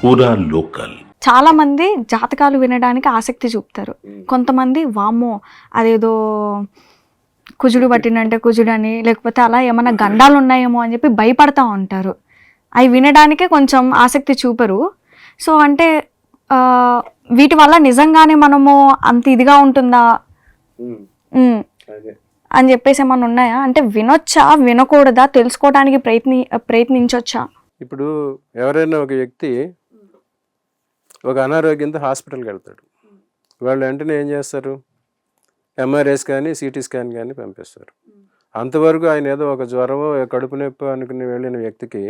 పూరా లోకల్. చాలా మంది జాతకాలు వినడానికి ఆసక్తి చూపుతారు. కొంతమంది వామ్మో అదేదో కుజుడు పట్టినంటే కుజుడు అని, లేకపోతే అలా ఏమైనా గండాలు ఉన్నాయేమో అని చెప్పి భయపడతా ఉంటారు. అవి వినడానికే కొంచెం ఆసక్తి చూపరు. సో అంటే వీటి వల్ల నిజంగానే మనము అంత ఇదిగా ఉంటుందా అని చెప్పేసి ఏమన్నా ఉన్నాయా? అంటే వినొచ్చా, వినకూడదా, తెలుసుకోవడానికి ప్రయత్నించొచ్చా? ఇప్పుడు ఎవరైనా ఒక వ్యక్తి ఒక అనారోగ్యంతో హాస్పిటల్కి వెళ్తాడు. వాళ్ళు వెంటనే ఏం చేస్తారు? ఎంఆర్ఐస్ కానీ సిటీ స్కాన్ కానీ పంపిస్తారు. అంతవరకు ఆయన ఏదో ఒక జ్వరమో కడుపు నొప్పి అనుకుని వెళ్ళిన వ్యక్తికి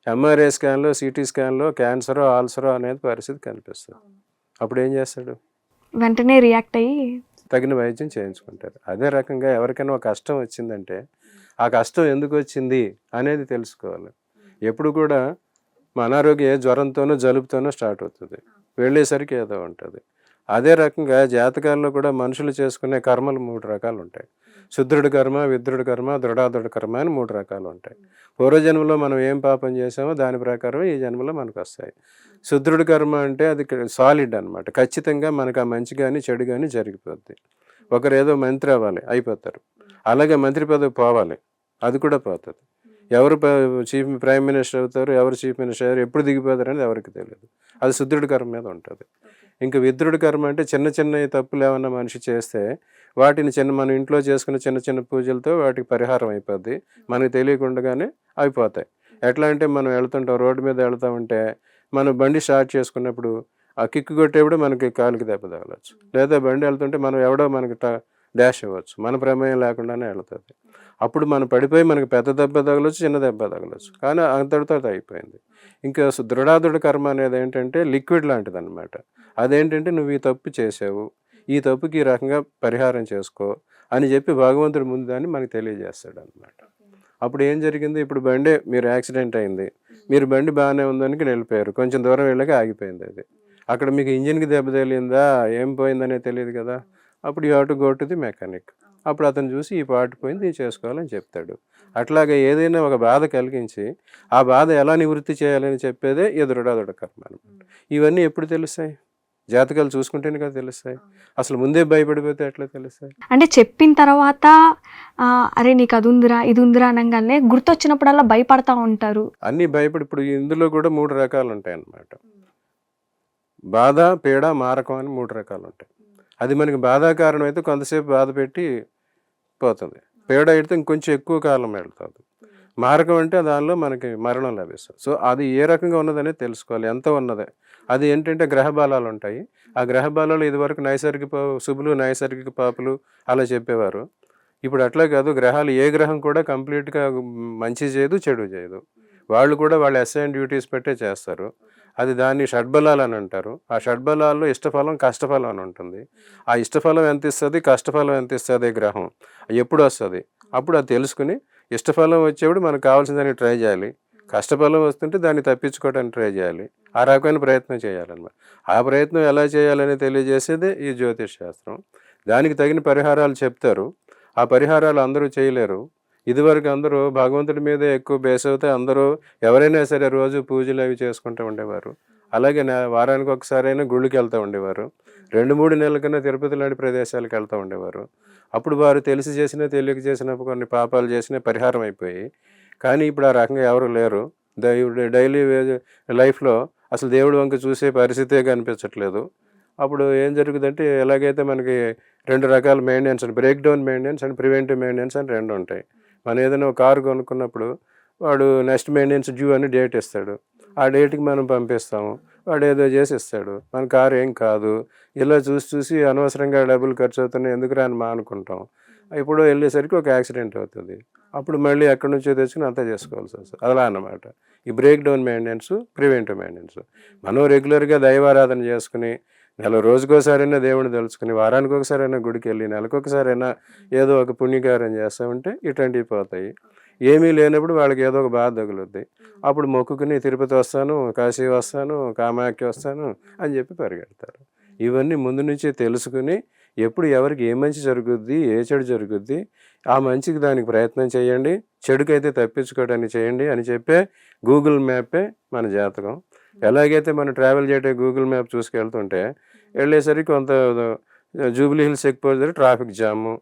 ఎంఆర్ఐ స్కాన్లో సిటీ స్కాన్లో క్యాన్సరో ఆల్సరో అనేది పరిస్థితి కనిపిస్తుంది. అప్పుడు ఏం చేస్తాడు? వెంటనే రియాక్ట్ అయ్యి తగిన వైద్యం చేయించుకుంటారు. అదే రకంగా ఎవరికైనా ఒక కష్టం వచ్చిందంటే ఆ కష్టం ఎందుకు వచ్చింది అనేది తెలుసుకోవాలి. ఎప్పుడు కూడా మా అనారోగ్యం జ్వరంతోనో జలుబుతోనో స్టార్ట్ అవుతుంది, వెళ్ళేసరికి ఏదో ఉంటుంది. అదే రకంగా జాతకాల్లో కూడా మనుషులు చేసుకునే కర్మలు 3 రకాలు ఉంటాయి. శుద్రుడి కర్మ, విద్రుడి కర్మ, దృఢాదుడి కర్మ అని 3 రకాలు ఉంటాయి. పూర్వజన్మలో మనం ఏం పాపం చేసామో దాని ప్రకారం ఈ జన్మలో మనకు వస్తాయి. శుద్రుడి కర్మ అంటే అది సాలిడ్ అనమాట. ఖచ్చితంగా మనకు ఆ మంచి కానీ చెడు కానీ జరిగిపోద్ది. ఒకరు ఏదో మంత్రి అవ్వాలి, అయిపోతారు. అలాగే మంత్రి పదవి పోవాలి, అది కూడా పోతుంది. ఎవరు ప్రైమ్ మినిస్టర్ అవుతారు, ఎవరు చీఫ్ మినిస్టర్ అయ్యారు, ఎప్పుడు దిగిపోతారు అనేది ఎవరికి తెలియదు. అది శుద్రుడి కర్మ మీద ఉంటుంది. ఇంకా విద్రుడి కర్మ అంటే చిన్న చిన్న తప్పులు ఏమన్నా మనిషి చేస్తే వాటిని మన ఇంట్లో చేసుకున్న చిన్న చిన్న పూజలతో వాటికి పరిహారం అయిపోద్ది. మనకు తెలియకుండానే అయిపోతాయి. ఎట్లా అంటే మనం వెళ్తుంటాం, రోడ్డు మీద వెళ్తూ ఉంటే మనం బండి స్టార్ట్ చేసుకున్నప్పుడు ఆ కిక్కు కొట్టేప్పుడు మనకి కాలుకి దెబ్బ తగలవచ్చు, లేదా బండి వెళ్తుంటే మనం ఎవడో మనకి డాష్ ఇవ్వచ్చు, మన ప్రమేయం లేకుండానే వెళ్తుంది. అప్పుడు మనం పడిపోయి మనకి పెద్ద దెబ్బ తగలవచ్చు, చిన్న దెబ్బ తగలవచ్చు, కానీ అంతటితో అయిపోయింది. ఇంకా దృఢాదుడి కర్మ అనేది ఏంటంటే లిక్విడ్ లాంటిది అనమాట. అదేంటంటే నువ్వు ఈ తప్పు చేసావు, ఈ తప్పుకి ఈ రకంగా పరిహారం చేసుకో అని చెప్పి భగవంతుడి ముందు దాన్ని మనకు తెలియజేస్తాడు అనమాట. అప్పుడు ఏం జరిగింది? ఇప్పుడు బండి మీరు యాక్సిడెంట్ అయింది, మీరు బండి బాగానే ఉందని వెళ్ళిపోయారు, కొంచెం దూరం వెళ్ళాక ఆగిపోయింది. అది అక్కడ మీకు ఇంజిన్కి దెబ్బ తగిలిందా, ఏం పోయిందనే తెలియదు కదా. అప్పుడు you have to go to the mechanic. అప్పుడు అతను చూసి ఈ పార్ట్ పోయింది, ఇది చేసుకోవాలని చెప్తాడు. అట్లాగే ఏదైనా ఒక బాధ కలిగించి ఆ బాధ ఎలా నివృత్తి చేయాలని చెప్పేదే ఈ దృఢాదుడి కర్మ అనమాట. ఇవన్నీ ఎప్పుడు తెలుస్తాయి? జాతకాలు చూసుకుంటేనే కదా తెలుస్తాయి. అసలు ముందే భయపడిపోతే ఎట్లా తెలుస్తాయి? అంటే చెప్పిన తర్వాత అరే నీకు అది ఉందిరా ఇది ఉందిరా అనగానే గుర్తొచ్చినప్పుడల్లా భయపడతా ఉంటారు. అన్నీ భయపడి ఇప్పుడు ఇందులో కూడా 3 రకాలు ఉంటాయి అన్నమాట. బాధ, పీడ, మారకం అని 3 రకాలు ఉంటాయి. అది మనకి బాధాకారణం అయితే కొంతసేపు బాధ పెట్టి పోతుంది. పీడ అయితే ఇంకొంచెం ఎక్కువ కాలం వెళ్తుంది. మారకం అంటే దానిలో మనకి మరణం లభిస్తుంది. సో అది ఏ రకంగా ఉన్నదనేది తెలుసుకోవాలి, ఎంత ఉన్నదే. అది ఏంటంటే గ్రహ బలాలు ఉంటాయి. ఆ గ్రహ బలాలు ఇదివరకు నైసర్గిక శుభులు, నైసర్గిక పాపులు అలా చెప్పేవారు. ఇప్పుడు అట్లా కాదు. గ్రహాలు ఏ గ్రహం కూడా కంప్లీట్గా మంచి చేయదు, చెడు చేయదు. వాళ్ళు కూడా వాళ్ళ అసైన్ డ్యూటీస్ పెట్టే చేస్తారు. అది దాన్ని షడ్బలాలు అని అంటారు. ఆ షడ్బలాల్లో ఇష్టఫలం, కష్టఫలం అని ఉంటుంది. ఆ ఇష్టఫలం ఎంత ఇస్తుంది, కష్టఫలం ఎంత ఇస్తుంది గ్రహం ఎప్పుడు వస్తుంది, అప్పుడు అది తెలుసుకుని ఇష్టఫలం వచ్చేప్పుడు మనకు కావాల్సిన దాన్ని ట్రై చేయాలి, కష్టఫలం వస్తుంటే దాన్ని తప్పించుకోవడానికి ట్రై చేయాలి. ఆ రకమైన ప్రయత్నం చేయాలన్నమాట. ఆ ప్రయత్నం ఎలా చేయాలని తెలియజేసేదే ఈ జ్యోతిష్ శాస్త్రం. దానికి తగిన పరిహారాలు చెప్తారు. ఆ పరిహారాలు అందరూ చేయలేరు. ఇదివరకు అందరూ భగవంతుడి మీదే ఎక్కువ బేస్ అవుతే అందరూ ఎవరైనా సరే రోజు పూజలు అవి చేసుకుంటూ ఉండేవారు. అలాగే వారానికి ఒకసారైనా గుళ్ళకి వెళ్తూ ఉండేవారు. 2-3 నెలల కన్నా తిరుపతి లాంటి ప్రదేశాలకు వెళ్తూ ఉండేవారు. అప్పుడు వారు తెలిసి చేసినా తెలియక చేసినప్పుడు కొన్ని పాపాలు చేసినా పరిహారం అయిపోయి. కానీ ఇప్పుడు ఆ రకంగా ఎవరు లేరు. డైలీ లైఫ్లో అసలు దేవుడి వంక చూసే పరిస్థితే కనిపించట్లేదు. అప్పుడు ఏం జరుగుతుందంటే ఎలాగైతే మనకి 2 రకాల maintenance, break down maintenance and preventive maintenance అని 2 ఉంటాయి. మనం ఏదైనా ఒక కారు కొనుక్కున్నప్పుడు వాడు నెక్స్ట్ మెయింటెనెన్స్ డ్యూ అని డేట్ ఇస్తాడు. ఆ డేట్కి మనం పంపిస్తాము, వాడు ఏదో చేసి ఇస్తాడు, మన కారు ఏం కాదు. ఇలా చూసి అనవసరంగా డబ్బులు ఖర్చు అవుతున్నాయి ఎందుకు రాని అనుకుంటాం. ఇప్పుడు వెళ్ళేసరికి ఒక యాక్సిడెంట్ అవుతుంది. అప్పుడు మళ్ళీ ఎక్కడి నుంచో తెచ్చుకుని అంతా చేసుకోవాల్సి వస్తుంది. అలా అన్నమాట ఈ break down maintenance, preventive maintenance. మనం రెగ్యులర్గా దైవారాధన చేసుకుని రోజుకోసారైనా దేవుడిని తెలుసుకుని, వారానికి ఒకసారైనా గుడికి వెళ్ళి, నెలకొకసారైనా ఏదో ఒక పుణ్యకార్యం చేస్తూ ఉంటే ఇట్లాంటివి పోతాయి. ఏమీ లేనప్పుడు వాళ్ళకి ఏదో ఒక బాధ తగులుద్ది. అప్పుడు మొక్కుకుని తిరుపతి వస్తాను, కాశీ వస్తాను, కామాఖ్య వస్తాను అని చెప్పి పరిగెడతారు. ఇవన్నీ ముందు నుంచే తెలుసుకుని ఎప్పుడు ఎవరికి ఏ మంచి జరుగుద్ది, ఏ చెడు జరుగుద్ది, ఆ మంచికి దానికి ప్రయత్నం చేయండి, చెడుకైతే తప్పించుకోవడానికి చేయండి అని చెప్పే గూగుల్ మ్యాపే మన జాతకం. ఎలాగైతే మనం ట్రావెల్ చేయడం గూగుల్ మ్యాప్ చూసుకెళ్తుంటే వెళ్ళేసరికి కొంత జూబ్లీ హిల్స్ ఎక్కిపోతే ట్రాఫిక్ జాము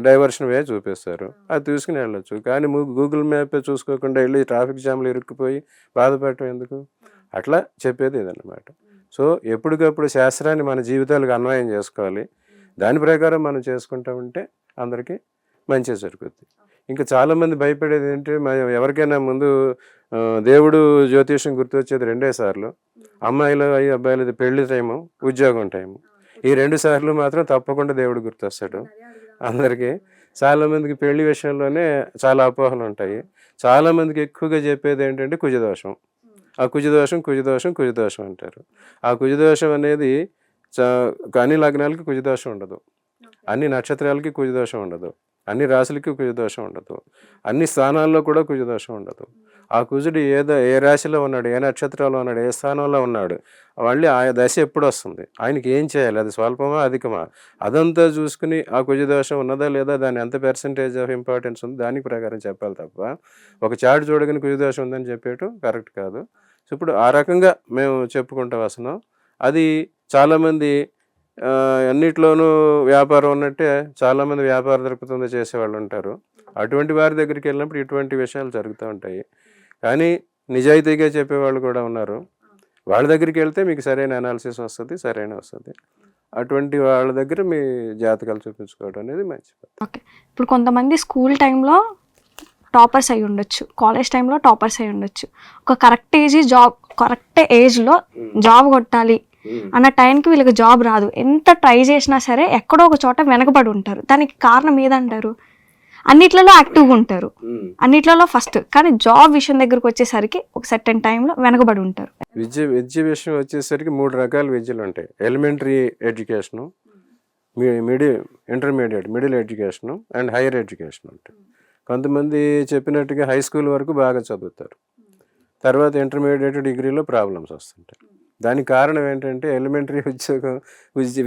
డైవర్షన్ వే చూపిస్తారు, అది తీసుకుని వెళ్ళొచ్చు. కానీ గూగుల్ మ్యాప్ చూసుకోకుండా వెళ్ళి ట్రాఫిక్ జామ్లు ఇరుక్కుపోయి బాధపడటం ఎందుకు? అట్లా చెప్పేది ఇదన్నమాట. సో ఎప్పటికప్పుడు శాస్త్రాన్ని మన జీవితాలకు అన్వయం చేసుకోవాలి. దాని ప్రకారం మనం చేసుకుంటూ ఉంటే అందరికీ మంచిగా జరుగుద్ది. ఇంకా చాలామంది భయపడేది ఏంటి, ఎవరికైనా ముందు దేవుడు జ్యోతిష్యం గుర్తొచ్చేది రెండే సార్లు, అమ్మాయిలు అబ్బాయిలు పెళ్లి టైము, ఉద్యోగం టైము. ఈ 2 సార్లు మాత్రం తప్పకుండా దేవుడు గుర్తొస్తాడు అందరికీ. చాలామందికి పెళ్లి విషయంలోనే చాలా అపోహలు ఉంటాయి. చాలామందికి ఎక్కువగా చెప్పేది ఏంటంటే కుజదోషం. ఆ కుజదోషం అంటారు. ఆ కుజదోషం అనేది అన్ని లగ్నాలకి కుజదోషం ఉండదు, అన్ని నక్షత్రాలకి కుజదోషం ఉండదు, అన్ని రాశులకి కుజదోషం ఉండదు, అన్ని స్థానాల్లో కూడా కుజదోషం ఉండదు. ఆ కుజుడు ఏ రాశిలో ఉన్నాడు, ఏ నక్షత్రంలో ఉన్నాడు, ఏ స్థానంలో ఉన్నాడు, మళ్ళీ ఆ దశ ఎప్పుడు వస్తుంది, ఆయనకి ఏం చేయాలి, అది స్వల్పమా అధికమా, అదంతా చూసుకుని ఆ కుజదోషం ఉన్నదా లేదా, దాని ఎంత పర్సెంటేజ్ ఆఫ్ ఇంపార్టెన్స్ ఉంది దానికి ప్రకారం చెప్పాలి తప్ప ఒక చాటు చూడగానే కుజదోషం ఉందని చెప్పేయటం కరెక్ట్ కాదు. సో ఇప్పుడు ఆ రకంగా మేము చెప్పుకుంటూ వస్తున్నాం. అది చాలామంది అన్నిట్లోనూ వ్యాపారం ఉన్నట్టే చాలామంది వ్యాపార దృక్పథంతో చేసేవాళ్ళు ఉంటారు. అటువంటి వారి దగ్గరికి వెళ్ళినప్పుడు ఇటువంటి విషయాలు జరుగుతూ ఉంటాయి. కానీ నిజాయితీగా చెప్పేవాళ్ళు కూడా ఉన్నారు. వాళ్ళ దగ్గరికి వెళ్తే మీకు సరైన అనాలిసిస్ వస్తుంది, వస్తుంది. అటువంటి వాళ్ళ దగ్గర మీ జాతకాలు చూపించుకోవడం అనేది మంచి పద్ధతి. ఓకే, ఇప్పుడు కొంతమంది స్కూల్ టైంలో టాపర్స్ అయి ఉండొచ్చు, కాలేజ్ టైంలో టాపర్స్ అయి ఉండొచ్చు. ఒక కరెక్ట్ ఏజ్లో జాబ్ కొట్టాలి అన్న టైంకి వీళ్ళకి జాబ్ రాదు. ఎంత ట్రై చేసినా సరే ఎక్కడో ఒక చోట వెనకబడి ఉంటారు. దానికి కారణం ఏదంటారు? అన్నిట్లలో యాక్టివ్గా ఉంటారు, అన్నిట్లలో ఫస్ట్, కానీ జాబ్ విషయం దగ్గరకు వచ్చేసరికి ఒక సర్టెన్ టైంలో వెనకబడి ఉంటారు. విద్య విషయం వచ్చేసరికి 3 రకాల విద్యలు ఉంటాయి. Elementary education, intermediate, middle education and higher education ఉంటాయి. కొంతమంది చెప్పినట్టుగా హై స్కూల్ వరకు బాగా చదువుతారు, తర్వాత ఇంటర్మీడియట్ డిగ్రీలో ప్రాబ్లమ్స్ వస్తుంటాయి. దానికి కారణం ఏంటంటే ఎలిమెంటరీ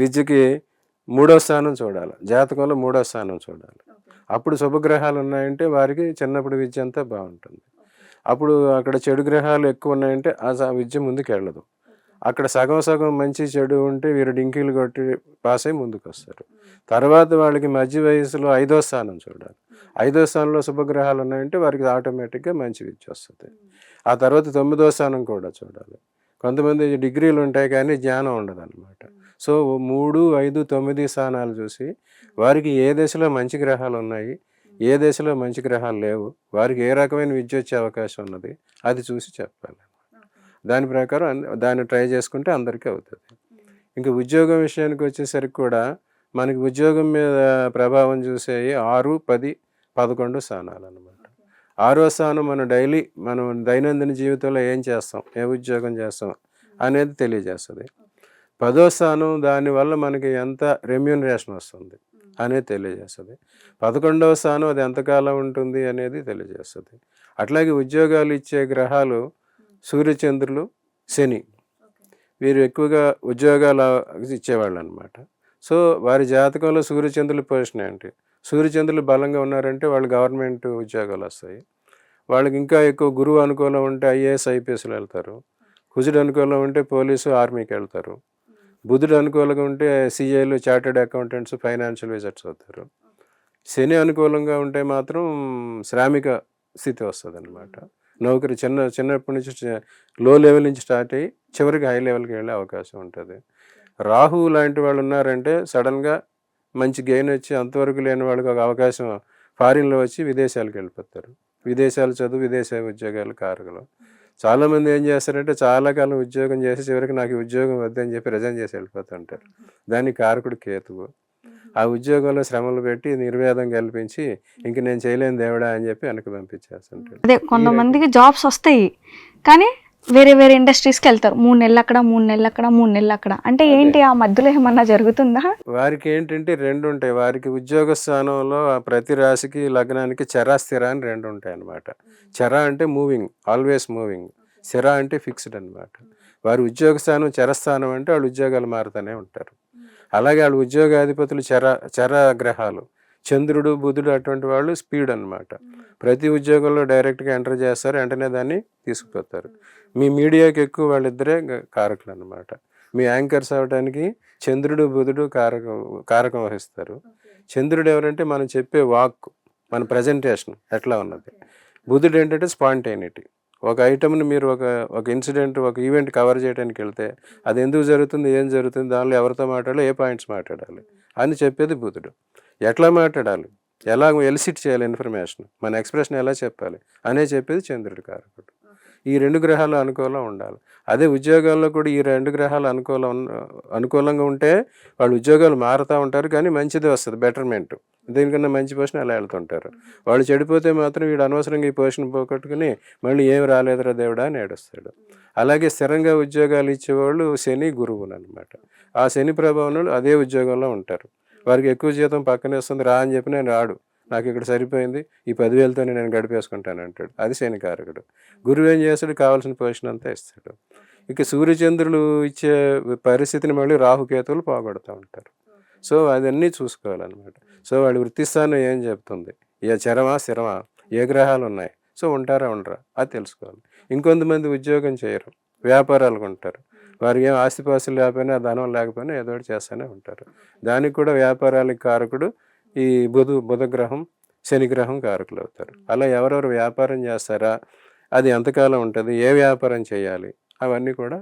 విద్యకి 3వ స్థానం చూడాలి, జాతకంలో 3వ స్థానం చూడాలి. అప్పుడు శుభగ్రహాలు ఉన్నాయంటే వారికి చిన్నప్పుడు విద్య అంతా బాగుంటుంది. అప్పుడు అక్కడ చెడు గ్రహాలు ఎక్కువ ఉన్నాయంటే ఆ విద్య ముందుకు వెళ్ళదు. అక్కడ సగం మంచి చెడు ఉంటే వీరు డింకీలు కొట్టి పాస్ అయ్యి ముందుకు వస్తారు. తర్వాత వాళ్ళకి మధ్య వయసులో 5వ స్థానం చూడాలి. 5వ స్థానంలో శుభగ్రహాలు ఉన్నాయంటే వారికి ఆటోమేటిక్గా మంచి విద్య వస్తుంది. ఆ తర్వాత 9వ స్థానం కూడా చూడాలి. కొంతమంది డిగ్రీలు ఉంటాయి కానీ జ్ఞానం ఉండదు అనమాట. సో 3, 5, 9 స్థానాలు చూసి వారికి ఏ దశలో మంచి గ్రహాలు ఉన్నాయి, ఏ దశలో మంచి గ్రహాలు లేవు, వారికి ఏ రకమైన విద్య వచ్చే అవకాశం ఉన్నది అది చూసి చెప్పాలి. దాని ప్రకారం దాన్ని ట్రై చేసుకుంటే అందరికీ అవుతుంది. ఇంకా ఉద్యోగం విషయానికి వచ్చేసరికి కూడా మనకి ఉద్యోగం మీద ప్రభావం చూసేవి 6, 10, 11 స్థానాలు అనమాట. 6వ స్థానం మనం దైనందిన జీవితంలో ఏం చేస్తాం, ఏ ఉద్యోగం చేస్తాం అనేది తెలియజేస్తుంది. 10వ స్థానం దానివల్ల మనకి ఎంత రెమ్యూనరేషన్ వస్తుంది అనేది తెలియజేస్తుంది. 11వ స్థానం అది ఎంతకాలం ఉంటుంది అనేది తెలియజేస్తుంది. అట్లాగే ఉద్యోగాలు ఇచ్చే గ్రహాలు సూర్యచంద్రులు, శని, వీరు ఎక్కువగా ఉద్యోగాలు ఇచ్చేవాళ్ళు అనమాట. సో వారి జాతకంలో సూర్యచంద్రుల పొజిషన్ ఏంటి, సూర్యచంద్రులు బలంగా ఉన్నారంటే వాళ్ళు గవర్నమెంట్ ఉద్యోగాలు వస్తాయి. వాళ్ళకి ఇంకా ఎక్కువ గురువు అనుకూలం ఉంటే ఐఏఎస్, ఐపీఎస్లు వెళ్తారు. కుజుడు అనుకూలం ఉంటే పోలీసు, ఆర్మీకి వెళ్తారు. బుధుడు అనుకూలంగా ఉంటే సిఏలు, చార్టెడ్ అకౌంటెంట్స్, ఫైనాన్షియల్ విజిట్స్ అవుతారు. శని అనుకూలంగా ఉంటే మాత్రం శ్రామిక స్థితి వస్తుంది అనమాట. నౌకరి చిన్నప్పటి నుంచి లో లెవెల్ నుంచి స్టార్ట్ అయ్యి చివరికి హై లెవెల్కి వెళ్ళే అవకాశం ఉంటుంది. రాహు లాంటి వాళ్ళు ఉన్నారంటే సడన్గా మంచి గెయిన్ వచ్చి అంతవరకు లేని వాళ్ళకి ఒక అవకాశం ఫారిన్లో వచ్చి విదేశాలకు వెళ్ళిపోతారు. విదేశాలు చదువు, విదేశ ఉద్యోగాలు కారకులు. చాలామంది ఏం చేస్తారంటే చాలా కాలం ఉద్యోగం చేసి చివరికి నాకు ఉద్యోగం వద్దని చెప్పి రిజైన్ చేసి వెళ్ళిపోతుంటారు. దానికి కారకుడు కేతువు. ఆ ఉద్యోగంలో శ్రమలు పెట్టి నిర్వేదం కల్పించి ఇంక నేను చేయలేని దేవుడా అని చెప్పి వెనక్కి పంపించేస్తుంటాడు. అదే కొంతమందికి జాబ్స్ వస్తాయి కానీ వేరే ఇండస్ట్రీస్కి వెళ్తారు. 3 నెలలు అక్కడ, 3 నెలలు అక్కడ, 3 నెలలు అక్కడ. అంటే ఏంటి, ఆ మధ్యలో ఏమన్నా జరుగుతుందా? వారికి ఏంటంటే 2 ఉంటాయి. వారికి ఉద్యోగ స్థానంలో ప్రతి రాశికి లగ్నానికి చర, స్థిర అని 2 ఉంటాయి అన్నమాట. చర అంటే మూవింగ్, ఆల్వేస్ మూవింగ్. స్థిర అంటే ఫిక్స్డ్ అనమాట. వారి ఉద్యోగ స్థానం చరస్థానం అంటే వాళ్ళు ఉద్యోగాలు మారుతూనే ఉంటారు. అలాగే వాళ్ళు ఉద్యోగాధిపతులు చర గ్రహాలు. చంద్రుడు బుధుడు అటువంటి వాళ్ళు స్పీడ్ అన్నమాట. ప్రతి ఉద్యోగంలో డైరెక్ట్గా ఎంటర్ చేస్తారు, వెంటనే దాన్ని తీసుకుపోతారు. మీ మీడియాకి ఎక్కువ వాళ్ళిద్దరే కారకులు అన్నమాట. మీ యాంకర్స్ అవ్వడానికి చంద్రుడు బుధుడు కారకం వహిస్తారు. చంద్రుడు ఎవరంటే మనం చెప్పే వాక్, మన ప్రజెంటేషన్ ఎట్లా ఉన్నది. బుధుడు ఏంటంటే స్పాంటైనిటీ. ఒక ఐటమ్ని మీరు ఒక ఇన్సిడెంట్, ఒక ఈవెంట్ కవర్ చేయడానికి వెళ్తే అది ఎందుకు జరుగుతుంది, ఏం జరుగుతుంది, దానిలో ఎవరితో మాట్లాడాలి, ఏ పాయింట్స్ మాట్లాడాలి అని చెప్పేది బుధుడు. ఎట్లా మాట్లాడాలి, ఎలా ఎలిసిట్ చేయాలి ఇన్ఫర్మేషన్, మన ఎక్స్ప్రెషన్ ఎలా చెప్పాలి అనే చెప్పేది చంద్రుడి కారకుడు. ఈ 2 గ్రహాలు అనుకూలంగా ఉండాలి. అదే ఉద్యోగాల్లో కూడా ఈ 2 గ్రహాలు అనుకూలంగా ఉంటే వాళ్ళు ఉద్యోగాలు మారుతూ ఉంటారు, కానీ మంచిదే వస్తుంది, బెటర్మెంట్. దీనికన్నా మంచి పొజిషన్ అలా వెళ్తుంటారు. వాళ్ళు చెడిపోతే మాత్రం వీడు అనవసరంగా ఈ పొజిషన్ పోగొట్టుకుని మళ్ళీ ఏం రాలేదురా దేవుడా అని ఏడుస్తాడు. అలాగే స్థిరంగా ఉద్యోగాలు ఇచ్చేవాళ్ళు శని గురువులు అనమాట. ఆ శని ప్రభావం అదే ఉద్యోగంలో ఉంటారు. వారికి ఎక్కువ జీతం పక్కనే వస్తుంది, రా అని చెప్పి నేను రాడు, నాకు ఇక్కడ సరిపోయింది, ఈ 10,000తోనే నేను గడిపేసుకుంటాను అంటాడు. అది శనికారకుడు. గురువు ఏం చేస్తాడు, కావాల్సిన పొజిషన్ అంతా ఇస్తాడు. ఇక సూర్యచంద్రులు ఇచ్చే పరిస్థితిని మళ్ళీ రాహుకేతువులు పోగొడుతూ ఉంటారు. సో అదన్నీ చూసుకోవాలన్నమాట. సో వాడి వృత్తిస్థానం ఏం చెప్తుంది, ఏ చరమా స్థిరమా, ఏ గ్రహాలు ఉన్నాయి, సో ఉంటారా ఉండరా అది తెలుసుకోవాలి. ఇంకొంతమంది ఉద్యోగం చేయరు, వ్యాపారాలకు ఉంటారు. వారికి ఏం ఆస్తిపాస్తులు లేకపోయినా, ధనం లేకపోయినా ఏదో ఒకటి చేస్తూనే ఉంటారు. దానికి కూడా వ్యాపారాలకు కారకుడు ఈ బుధగ్రహం, శనిగ్రహం కారకులు అవుతారు. అలా ఎవరెవరు వ్యాపారం చేస్తారా, అది ఎంతకాలం ఉంటుంది, ఏ వ్యాపారం చేయాలి, అవన్నీ కూడా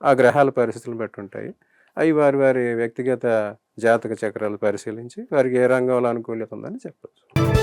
ఆ గ్రహాల పరిస్థితులను బట్టి ఉంటాయి. అవి వారి వారి వ్యక్తిగత జాతక చక్రాలు పరిశీలించి వారికి ఏ రంగంలో అనుకూలత ఉందని చెప్పచ్చు.